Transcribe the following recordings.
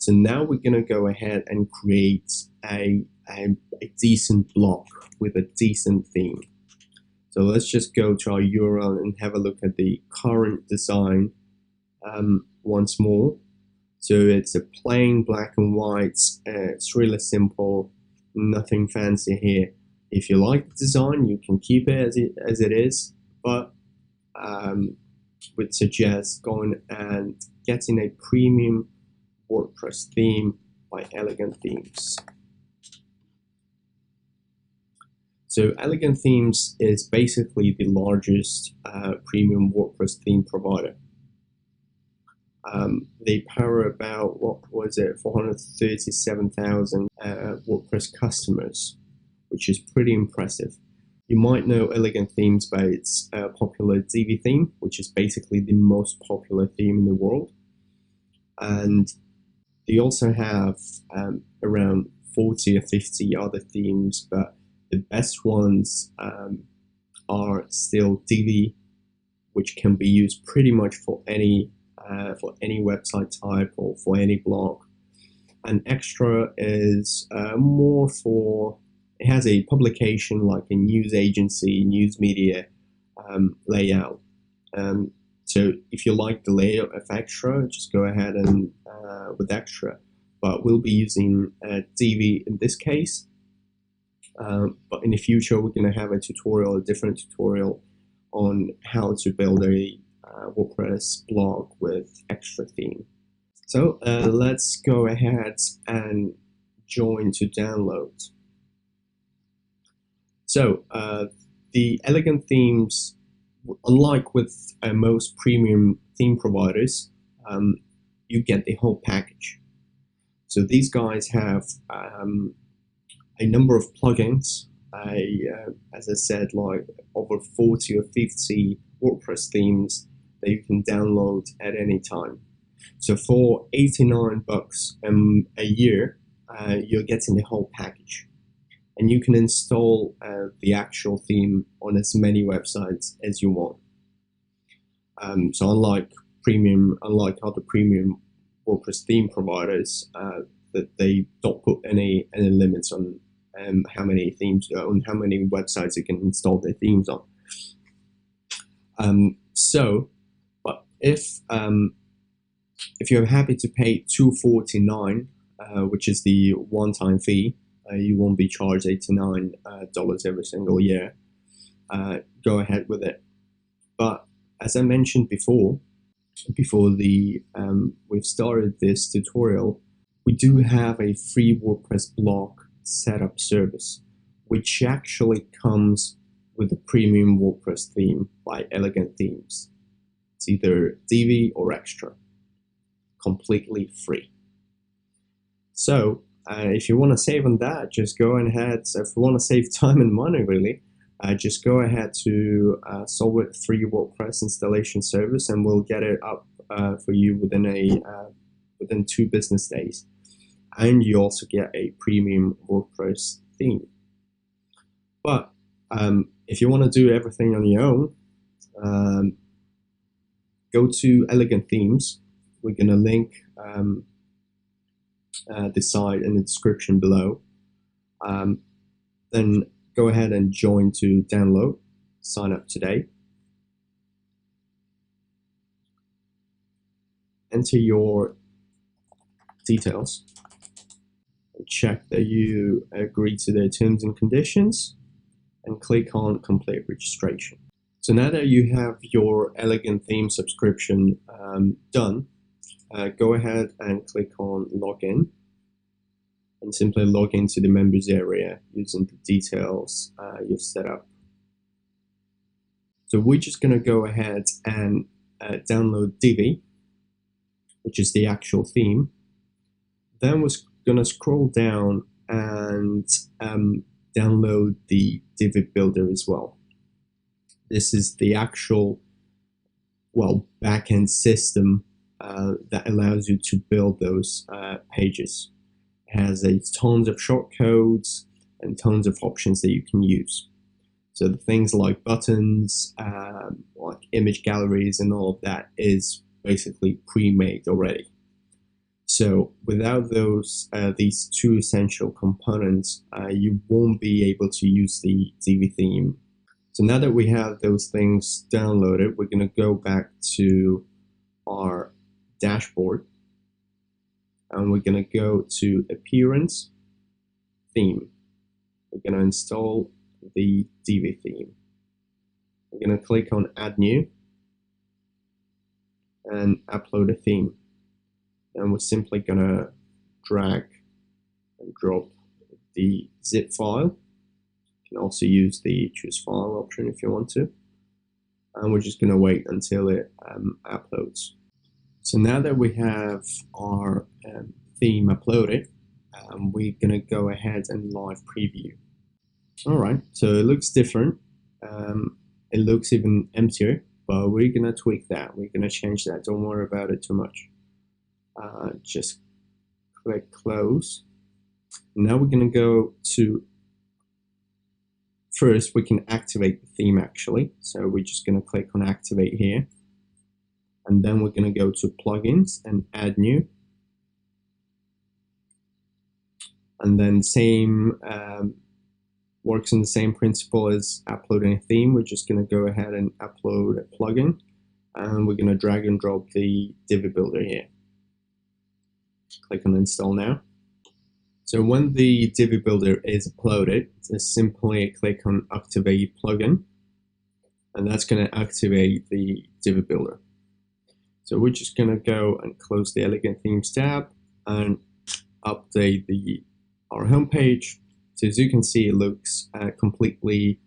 So now we're going to go ahead and create a decent block with a decent theme. So let's just go to our URL and have a look at the current design once more. So it's a plain black and white. It's really simple, nothing fancy here. If you like the design, you can keep it as it is, but would suggest going and getting a premium WordPress theme by Elegant Themes. So Elegant Themes is basically the largest premium WordPress theme provider. They power about, 437,000 WordPress customers, which is pretty impressive. You might know Elegant Themes by its popular Divi theme, which is basically the most popular theme in the world. And they also have around 40 or 50 other themes, but the best ones are still Divi, which can be used pretty much for any website type or for any blog. And Extra is more for, it has a publication like a news agency, news media layout. So if you like the layout of Extra, just go ahead and with Extra. But we'll be using Divi in this case. But in the future, we're going to have a different tutorial on how to build a WordPress blog with Extra theme. So let's go ahead and join to download. So the Elegant Themes, unlike with most premium theme providers, you get the whole package. So these guys have a number of plugins, as I said, like over 40 or 50 WordPress themes that you can download at any time. So for $89 a year, you're getting the whole package. And you can install the actual theme on as many websites as you want. So unlike other premium WordPress theme providers, that they don't put any limits on how many themes, on how many websites you can install their themes on. But if you're happy to pay $249, which is the one-time fee, you won't be charged $89 every single year. Go ahead with it. But as I mentioned before we've started this tutorial, we do have a free WordPress blog setup service, which actually comes with a premium WordPress theme by Elegant Themes. It's either Divi or Extra, completely free. So if you want to save on that, just go ahead. So if you want to save time and money, really, just go ahead to Solid free WordPress installation service, and we'll get it up for you within 2 business days. And you also get a premium WordPress theme. But if you want to do everything on your own, go to Elegant Themes. We're going to link the site in the description below. Then go ahead and join to download. Sign up today. Enter your details. Check that you agree to the terms and conditions, and click on complete registration. So now that you have your Elegant Theme subscription done, go ahead and click on login, and simply log into the members area using the details you've set up. So we're just going to go ahead and download Divi, which is the actual theme. Then we're going to scroll down and download the Divi Builder as well. This is the actual, backend system that allows you to build those pages. It has tons of shortcodes and tons of options that you can use. So the things like buttons, like image galleries and all of that is basically pre-made already. So without these two essential components, you won't be able to use the Divi theme. So now that we have those things downloaded, we're going to go back to our dashboard, and we're going to go to Appearance, Theme. We're going to install the Divi theme. We're going to click on Add New and upload a theme. And we're simply going to drag and drop the zip file. You can also use the choose file option if you want to. And we're just going to wait until it uploads. So now that we have our theme uploaded, we're going to go ahead and live preview. Alright, so it looks different. It looks even emptier, but we're going to tweak that. We're going to change that. Don't worry about it too much. Just click close. Now we're going to go to, first we can activate the theme actually. So we're just going to click on activate here. And then we're going to go to plugins and add new. And then same, works on the same principle as uploading a theme. We're just going to go ahead and upload a plugin. And we're going to drag and drop the Divi Builder here. Click on install now. So when the Divi Builder is uploaded, just simply click on activate plugin, and that's going to activate the Divi Builder. So we're just going to go and close the Elegant Themes tab and update our home page. So as you can see, it looks completely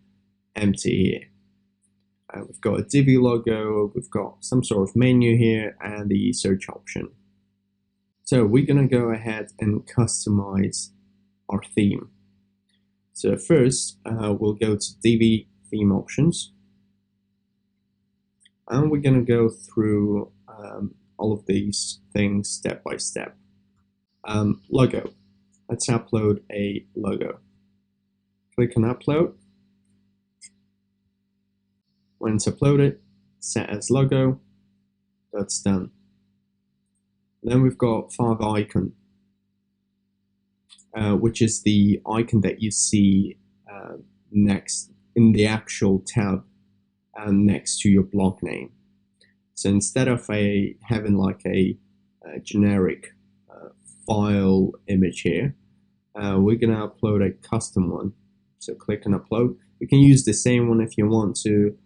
empty here. We've got a Divi logo, we've got some sort of menu here, and the search option. So we're going to go ahead and customize our theme. So first, we'll go to Divi Theme Options. And we're going to go through all of these things step by step. Logo. Let's upload a logo. Click on Upload. When it's uploaded, set as logo. That's done. Then we've got Five Icon, which is the icon that you see next in the actual tab next to your blog name. So instead of having like a generic file image here, we're going to upload a custom one. So click on Upload. You can use the same one if you want to,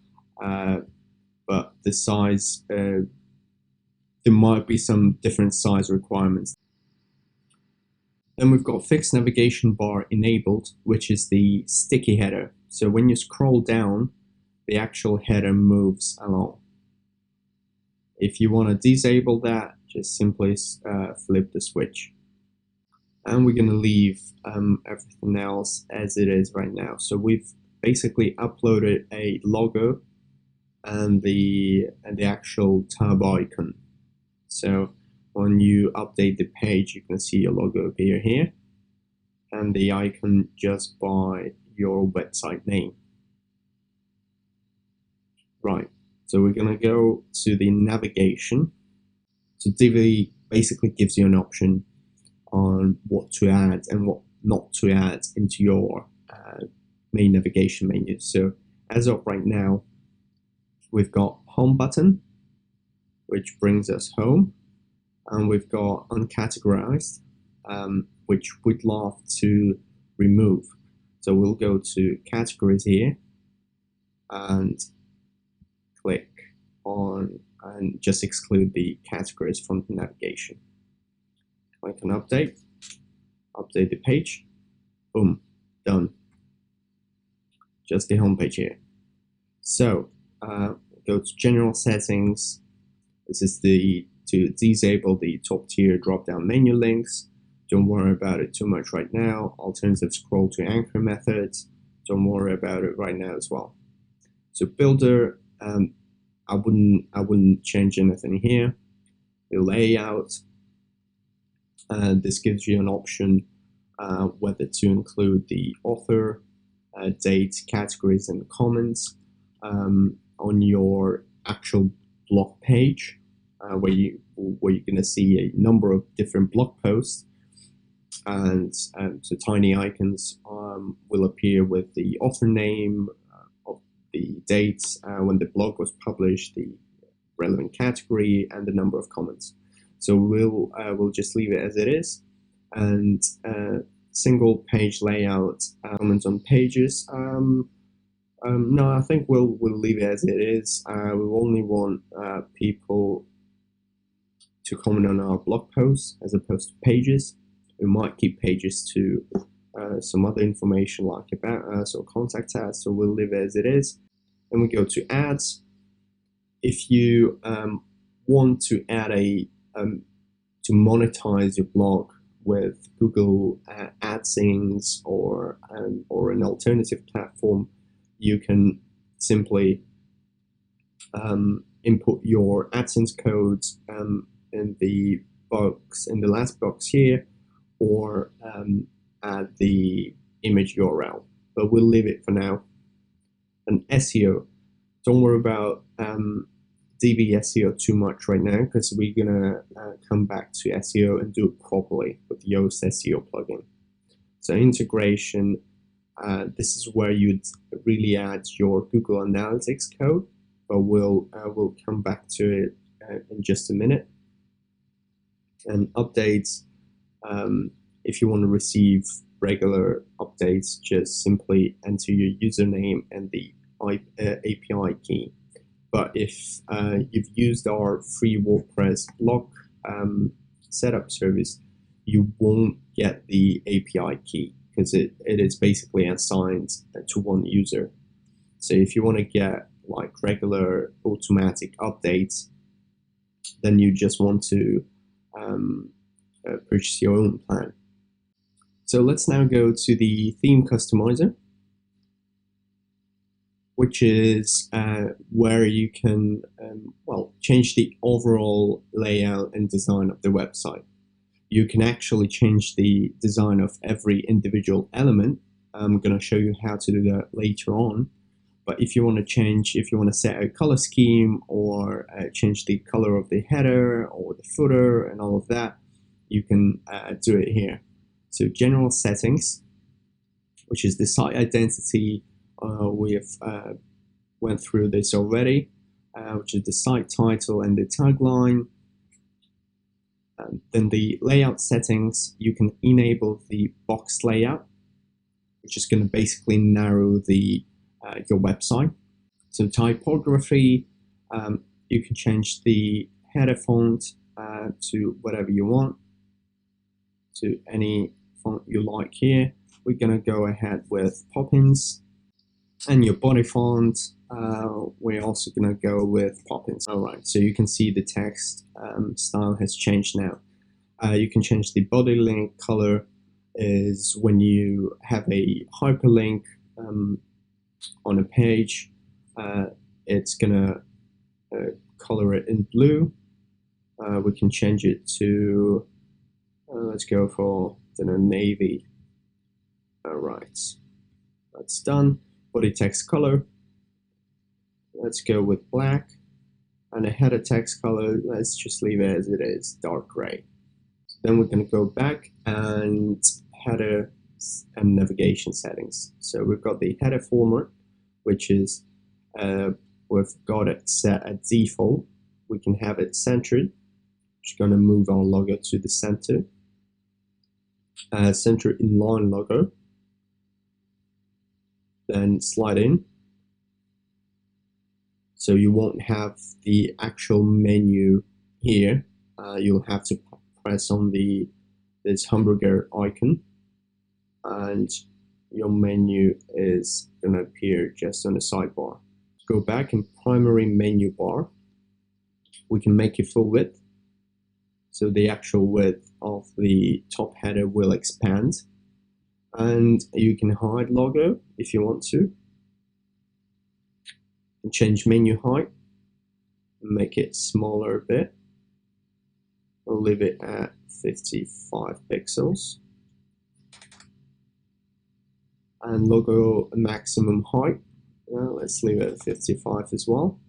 but the size, there might be some different size requirements. Then we've got Fixed Navigation Bar enabled, which is the sticky header. So when you scroll down, the actual header moves along. If you want to disable that, just simply flip the switch. And we're going to leave everything else as it is right now. So we've basically uploaded a logo and the actual tab icon. So when you update the page, you can see your logo appear here and the icon just by your website name. Right, so we're going to go to the navigation. So Divi basically gives you an option on what to add and what not to add into your main navigation menu. So as of right now, we've got home button, which brings us home, and we've got uncategorized, which we'd love to remove. So we'll go to categories here and click on and just exclude the categories from the navigation. Click on update the page, boom, done. Just the home page here. So go to general settings. This is to disable the top tier drop down menu links. Don't worry about it too much right now. Alternative scroll to anchor methods. Don't worry about it right now as well. So builder, I wouldn't change anything here. The layout, this gives you an option whether to include the author, date, categories, and comments on your actual blog page. where you're going to see a number of different blog posts, and so tiny icons will appear with the author name, of the dates when the blog was published, the relevant category, and the number of comments. So we'll just leave it as it is, and single page layout, comments on pages. No, I think we'll leave it as it is. We only want people to comment on our blog posts as opposed to pages. We might keep pages to some other information like about us or contact us, so we'll leave it as it is. Then we go to ads. If you want to add to monetize your blog with Google AdSense or an alternative platform, you can simply input your AdSense codes in the box, in the last box here, or add the image URL. But we'll leave it for now. And SEO, don't worry about Divi SEO too much right now, because we're gonna come back to SEO and do it properly with Yoast SEO plugin. So integration, this is where you'd really add your Google Analytics code, but we'll come back to it in just a minute. And updates, if you want to receive regular updates, just simply enter your username and the API key. But if you've used our free WordPress blog setup service, you won't get the API key, because it is basically assigned to one user. So if you want to get like regular automatic updates, then you just want to purchase your own plan. So let's now go to the theme customizer, which is where you can change the overall layout and design of the website. You can actually change the design of every individual element. I'm going to show you how to do that later on. But if you want to set a color scheme, or change the color of the header or the footer and all of that, you can do it here. So general settings, which is the site identity. We've went through this already, which is the site title and the tagline. Then the layout settings, you can enable the box layout, which is going to basically narrow your website. So typography, you can change the header font to whatever you want, to any font you like here. We're going to go ahead with Poppins. And your body font, we're also going to go with Poppins. Alright, so you can see the text style has changed now. You can change the body link color, is when you have a hyperlink on a page, it's going to color it in blue. We can change it to, let's go for, navy. Alright, that's done. Body text color, let's go with black. And a header text color, let's just leave it as it is, dark gray. So then we're going to go back and header and navigation settings. So we've got the header format, which is, we've got it set at default. We can have it centered, which is going to move our logo to the center. Center inline logo. Then slide in, so you won't have the actual menu here. You'll have to press on this hamburger icon, and your menu is going to appear just on the sidebar. Go back in primary menu bar. We can make it full width, so the actual width of the top header will expand. And you can hide logo if you want to, and change menu height, make it smaller a bit. We'll leave it at 55 pixels. And logo maximum height, let's leave it at 55 as well.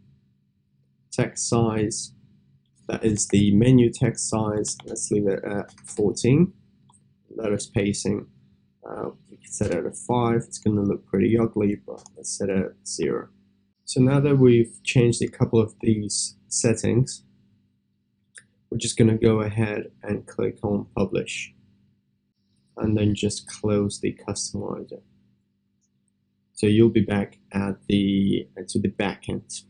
Text size, That is the menu text size. Let's leave it at 14. Letter spacing, we can set it at 5. It's going to look pretty ugly, but let's set it at 0. So now that we've changed a couple of these settings, we're just going to go ahead and click on Publish, and then just close the customizer. So you'll be back at the backend.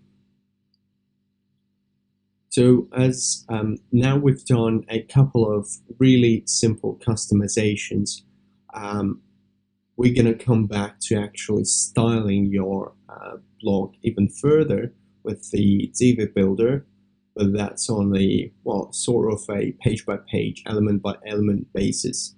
So as now we've done a couple of really simple customizations, we're going to come back to actually styling your blog even further with the Divi Builder, but that's on a, well, sort of a page-by-page, element-by-element basis.